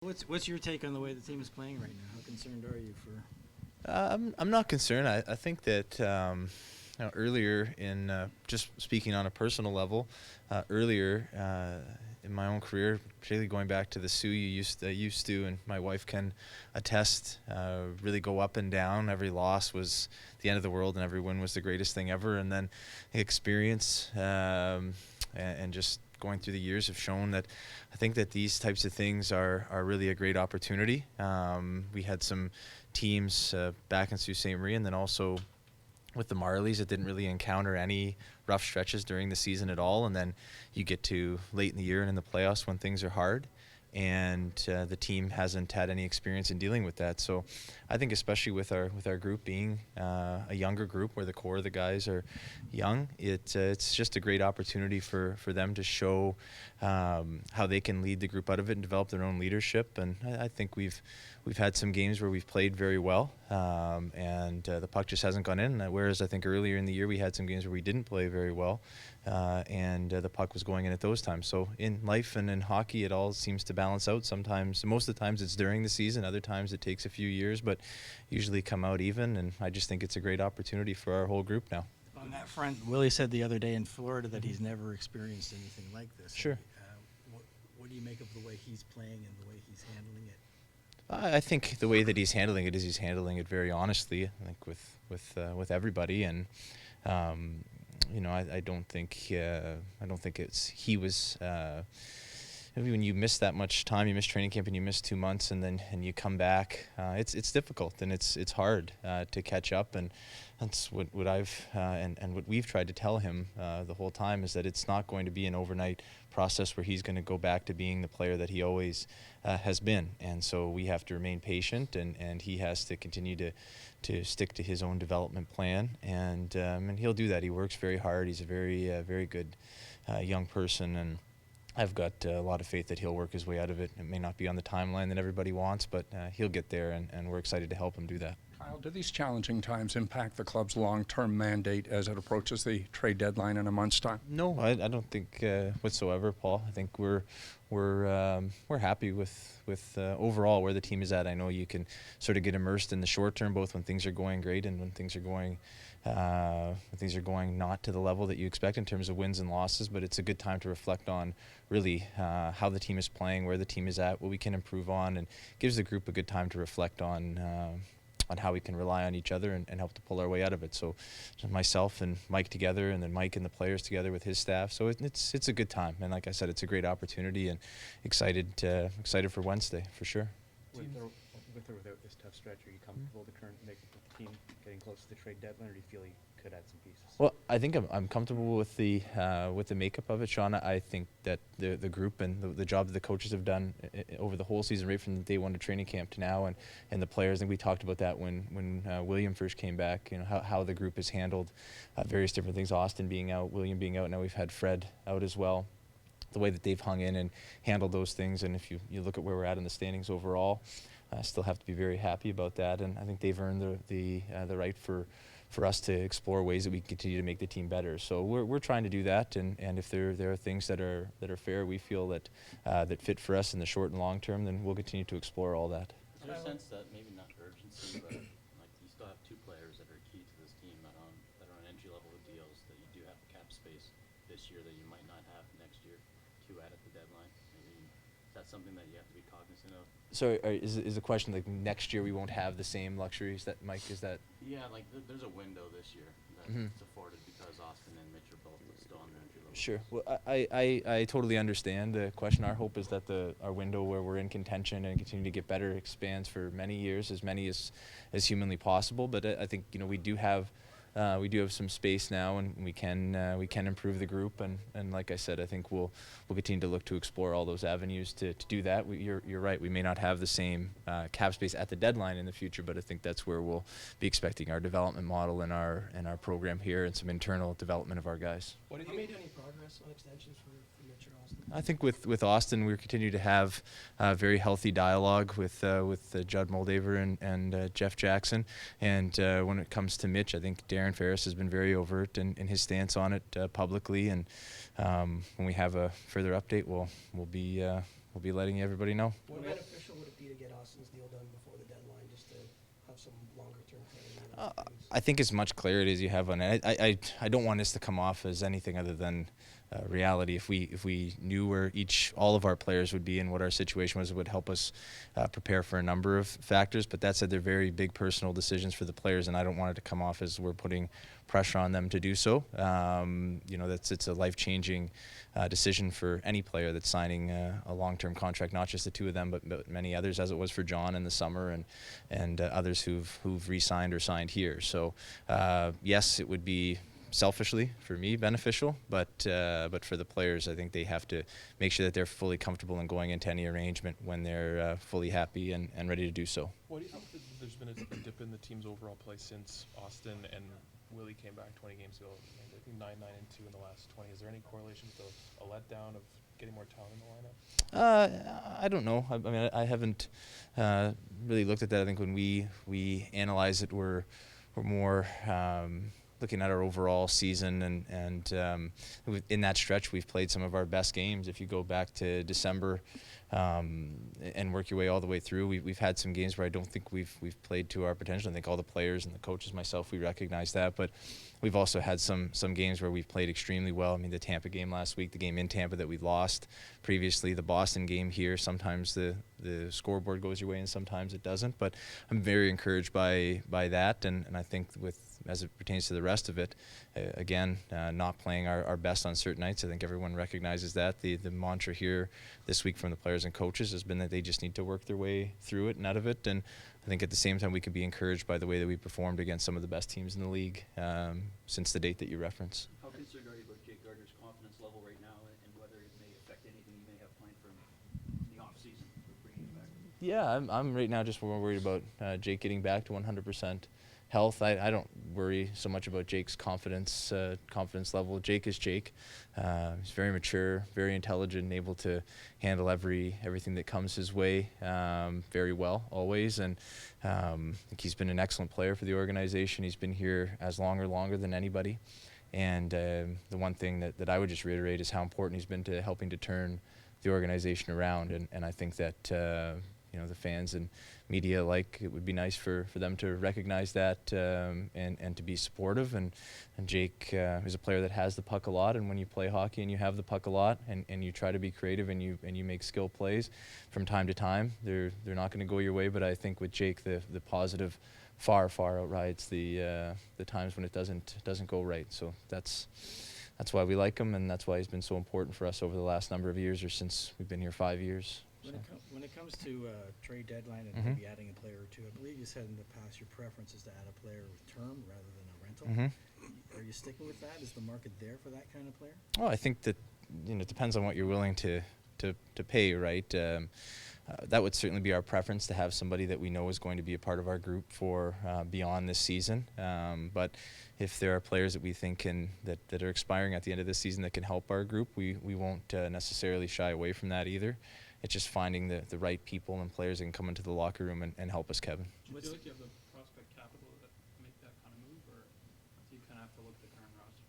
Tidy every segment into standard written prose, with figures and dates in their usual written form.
What's your take on the way the team is playing right now? How concerned are you for? I'm not concerned. I think that earlier in just speaking on a personal level, earlier in my own career, particularly going back to the Sioux, used to, and my wife can attest, really go up and down. Every loss was the end of the world, and every win was the greatest thing ever. And then experience and just going through the years have shown that I think that these types of things are really a great opportunity. We had some teams back in Sault Ste. Marie, and then also with the Marlies that didn't really encounter any rough stretches during the season at all, and then you get to late in the year and in the playoffs when things are hard, and the team hasn't had any experience in dealing with that. So I think especially with our group being a younger group where the core of the guys are young, it's just a great opportunity for them to show how they can lead the group out of it and develop their own leadership. And I think we've had some games where we've played very well, and the puck just hasn't gone in. Whereas I think earlier in the year we had some games where we didn't play very well, and the puck was going in at those times. So in life and in hockey, it all seems to balance out. Sometimes, most of the times, it's during the season. Other times, it takes a few years, but usually come out even. And I just think it's a great opportunity for our whole group now. On that front, Willie said the other day in Florida that he's never experienced anything like this. Sure. What do you make of the way he's playing and the way he's handling it? I think the way that he's handling it is he's handling it very honestly. I think with everybody, and I don't think it's he was. When you miss that much time, you miss training camp and you miss 2 months, and you come back, it's difficult and it's hard to catch up, and that's what I've and what we've tried to tell him the whole time is that it's not going to be an overnight process where he's going to go back to being the player that he always has been, and so we have to remain patient, and he has to continue to stick to his own development plan, and he'll do that. He works very hard. He's a very good young person, and I've got a lot of faith that he'll work his way out of it. It may not be on the timeline that everybody wants, but he'll get there, and we're excited to help him do that. Kyle, do these challenging times impact the club's long-term mandate as it approaches the trade deadline in a month's time? No, I don't think whatsoever, Paul. I think we're happy with overall where the team is at. I know you can sort of get immersed in the short term, both when things are going great and when things are going not to the level that you expect in terms of wins and losses. But it's a good time to reflect on really how the team is playing, where the team is at, what we can improve on, and gives the group a good time to reflect on how we can rely on each other and help to pull our way out of it. So myself and Mike together, and then Mike and the players together with his staff. So it's a good time, and like I said, it's a great opportunity, and excited for Wednesday for sure. With or without this tough stretch, are you comfortable with the current makeup of the team getting close to the trade deadline, or do you feel you could add some pieces? Well, I think I'm comfortable with the makeup of it, Sean. I think that the group and the job that the coaches have done over the whole season, right from day one to training camp to now, and the players. I think we talked about that when William first came back. You know how the group has handled various different things. Austin being out, William being out. Now we've had Fred out as well. The way that they've hung in and handled those things, and if you look at where we're at in the standings overall, still have to be very happy about that. And I think they've earned the right for us to explore ways that we can continue to make the team better. So we're trying to do that, and if there are things that are fair, we feel that fit for us in the short and long term, then we'll continue to explore all that. Is there a sense that maybe not urgency, but like you still have two players that are key to this team that are on entry level deals, that you do have cap space this year that you might not have next year to add at the deadline? Maybe is that something that you have to be cognizant of? So is the question like next year we won't have the same luxuries that Mike is that? Yeah, like there's a window this year that's afforded because Austin and Mitch are both still on their entry level. Sure. Well, I totally understand the question. Our hope is that our window where we're in contention and continue to get better expands for many years, as many as humanly possible. But I think we do have some space now, and we can improve the group, and like I said, I think we'll continue to look to explore all those avenues to do that. You're right. We may not have the same cap space at the deadline in the future, but I think that's where we'll be expecting our development model and our program here, and some internal development of our guys. Have you made any progress on extensions for Mitch or Austin? I think with Austin, we continue to have very healthy dialogue with Judd Moldaver and Jeff Jackson. And when it comes to Mitch, I think Darren Ferris has been very overt in his stance on it publicly. And when we have a further update, we'll be letting everybody know. What beneficial I think as much clarity as you have on it. I don't want this to come off as anything other than reality. If we knew where all of our players would be and what our situation was, it would help us prepare for a number of factors. But that said, they're very big personal decisions for the players, and I don't want it to come off as we're putting pressure on them to do so. It's a life-changing decision for any player that's signing a long-term contract, not just the two of them, but many others, as it was for John in the summer and others who've re-signed or signed here. So yes, it would be selfishly for me beneficial, but for the players, I think they have to make sure that they're fully comfortable in going into any arrangement when they're fully happy and ready to do so. What do you think that there's been a dip in the team's overall play since Austin and Willie came back 20 games ago? I think 9-2 in the last 20. Is there any correlation to a letdown of getting more talent in the lineup? I don't know. I mean, I haven't really looked at that. I think when we analyze it, we're more looking at our overall season, and in that stretch, we've played some of our best games. If you go back to December and work your way all the way through, we've had some games where I don't think we've played to our potential. I think all the players and the coaches, myself, we recognize that, but we've also had some games where we've played extremely well. I mean, the Tampa game last week, the game in Tampa that we lost previously, the Boston game here, sometimes the scoreboard goes your way and sometimes it doesn't, but I'm very encouraged by that, and I think as it pertains to the rest of it, again, not playing our best on certain nights. I think everyone recognizes that. The mantra here this week from the players and coaches has been that they just need to work their way through it and out of it. And I think at the same time we can be encouraged by the way that we performed against some of the best teams in the league since the date that you reference. How concerned are you about Jake Gardner's confidence level right now and whether it may affect anything you may have planned for him in the off-season for bringing him back? Yeah, I'm right now just more worried about Jake getting back to 100% health. I don't worry so much about Jake's confidence level. Jake is Jake. He's very mature, very intelligent, and able to handle everything that comes his way very well always. And I think he's been an excellent player for the organization. He's been here as long or longer than anybody. And the one thing that I would just reiterate is how important he's been to helping to turn the organization around. And I think that the fans and media it would be nice for them to recognize that and to be supportive. And Jake is a player that has the puck a lot, and when you play hockey and you have the puck a lot and you try to be creative and you make skill plays from time to time, they're not going to go your way. But I think with Jake, the positive far outrides the times when it doesn't go right. So that's why we like him, and that's why he's been so important for us over the last number of years, or since we've been here 5 years. When it comes to trade deadline and Mhm. maybe adding a player or two, I believe you said in the past your preference is to add a player with term rather than a rental. Mm-hmm. Are you sticking with that? Is the market there for that kind of player? Well, I think that it depends on what you're willing to pay, right? That would certainly be our preference, to have somebody that we know is going to be a part of our group for beyond this season. But if there are players that we think that are expiring at the end of this season that can help our group, we won't necessarily shy away from that either. It's just finding the right people and players that can come into the locker room and help us, Kevin. Do you feel like you have the prospect capital to make that kind of move, or do you kind of have to look at the current roster?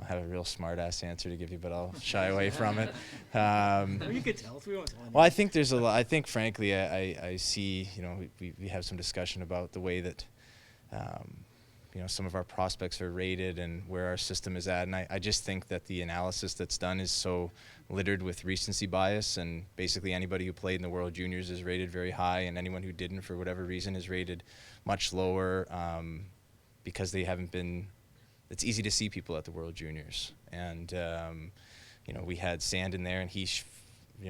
I have a real smart-ass answer to give you, but I'll shy away from it. Well, you could tell. We won't tell anyone. Well, I think there's a lot. I think, frankly, I see. We have some discussion about the way that some of our prospects are rated and where our system is at, and I just think that the analysis that's done is so littered with recency bias, and basically anybody who played in the World Juniors is rated very high, and anyone who didn't for whatever reason is rated much lower because they haven't been. It's easy to see people at the World Juniors, and we had Sand in there, and he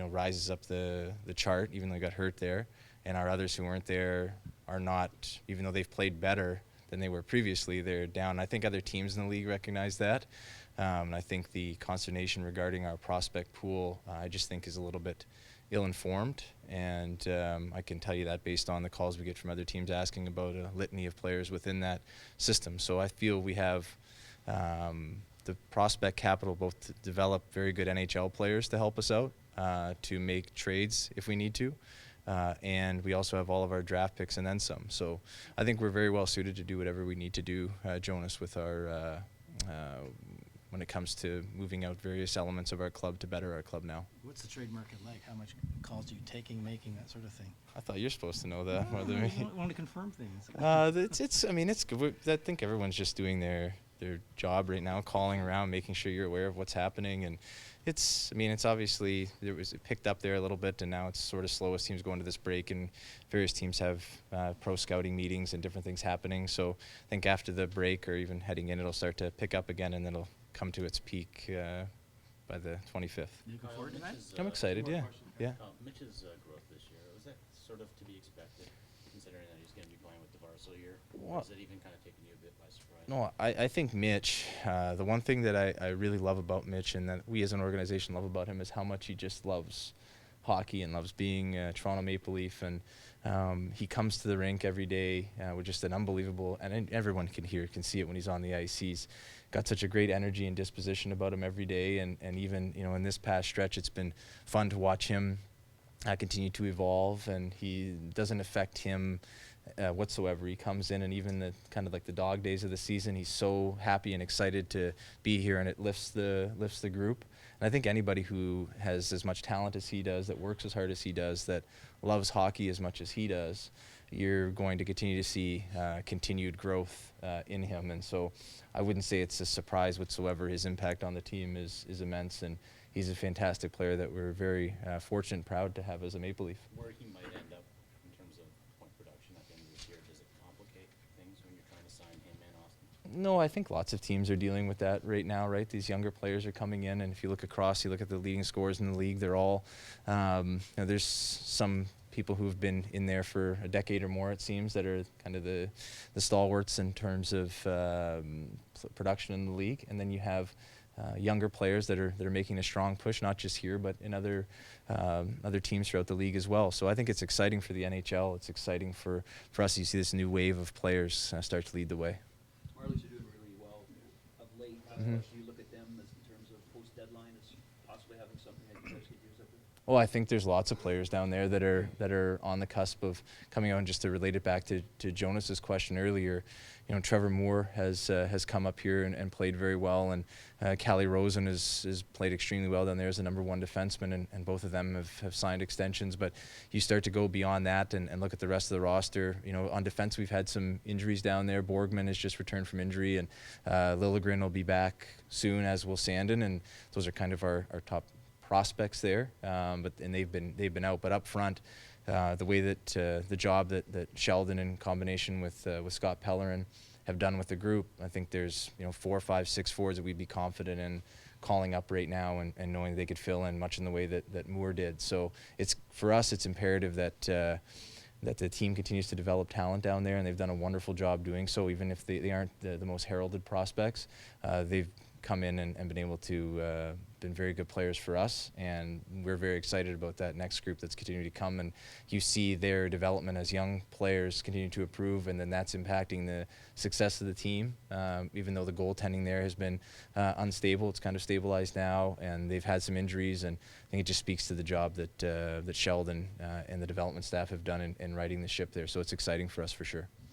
rises up the chart even though he got hurt there, and our others who weren't there are not, even though they've played better than they were previously, they're down. I think other teams in the league recognize that. And I think the consternation regarding our prospect pool, I just think is a little bit ill-informed. And I can tell you that based on the calls we get from other teams asking about a litany of players within that system. So I feel we have the prospect capital both to develop very good NHL players to help us out, to make trades if we need to. And we also have all of our draft picks and then some. So I think we're very well suited to do whatever we need to do, Jonas, with our when it comes to moving out various elements of our club to better our club now. What's the trade market like? How much calls are you taking, making, that sort of thing? I thought you're supposed to know that more than me. I want to confirm things. I mean, it's good. I think everyone's just doing their job right now, calling around, making sure you're aware of what's happening, and it's obviously it picked up there a little bit, and now it's sort of slow as teams go into this break, and various teams have pro scouting meetings and different things happening. So I think after the break or even heading in, it'll start to pick up again, and then it'll come to its peak by the 25th. You looking forward to that? I'm excited. Yeah, yeah. Mitch's growth this year, was that sort of to be expected, considering that he's going to be playing with DeVar all year? Or Well, is it even kind of taking you a bit by surprise? No, I think Mitch, the one thing that I really love about Mitch and that we as an organization love about him is how much he just loves hockey and loves being a Toronto Maple Leaf. And he comes to the rink every day with just an unbelievable, and everyone can see it when he's on the ice. He's got such a great energy and disposition about him every day. And even, in this past stretch, it's been fun to watch him continue to evolve, and he doesn't affect him whatsoever. He comes in, and even the kind of like the dog days of the season, he's so happy and excited to be here, and it lifts the group. And I think anybody who has as much talent as he does, that works as hard as he does, that loves hockey as much as he does, you're going to continue to see continued growth in him. And so I wouldn't say it's a surprise whatsoever. His impact on the team is immense, and he's a fantastic player that we're very fortunate and proud to have as a Maple Leaf. Where he might end up in terms of point production at the end of this year, does it complicate things when you're trying to sign him and Austin? No, I think lots of teams are dealing with that right now, right? These younger players are coming in, and if you look across, you look at the leading scorers in the league, they're all, there's some people who've been in there for a decade or more, it seems, that are kind of the stalwarts in terms of production in the league. And then you have younger players that are making a strong push, not just here, but in other teams throughout the league as well. So I think it's exciting for the NHL. It's exciting for us. You see this new wave of players start to lead the way. Marlies are doing really well of late. Mhm. Do you look at them as in terms of post-deadline as possibly having something that you guys could use up there? Well, I think there's lots of players down there that are on the cusp of coming out. And just to relate it back to Jonas's question earlier, Trevor Moore has come up here and played very well, and Callie Rosen has played extremely well down there as the #1 defenseman, and both of them have signed extensions. But you start to go beyond that and look at the rest of the roster. On defense, we've had some injuries down there. Borgman has just returned from injury, and Liljegren will be back soon, as will Sandin, and those are kind of our top prospects there, but they've been out. But up front, the way that the job that Sheldon in combination with Scott Pellerin have done with the group, I think there's 4, 5, 6 forwards that we'd be confident in calling up right now and knowing they could fill in much in the way that Moore did. So for us, it's imperative that the team continues to develop talent down there, and they've done a wonderful job doing so. Even if they aren't the most heralded prospects, they've come in and been able to been very good players for us, and we're very excited about that next group that's continuing to come. And you see their development as young players continue to improve, and then that's impacting the success of the team. Even though the goaltending there has been unstable, it's kind of stabilized now, and they've had some injuries, and I think it just speaks to the job that Sheldon and the development staff have done in righting the ship there. So it's exciting for us for sure.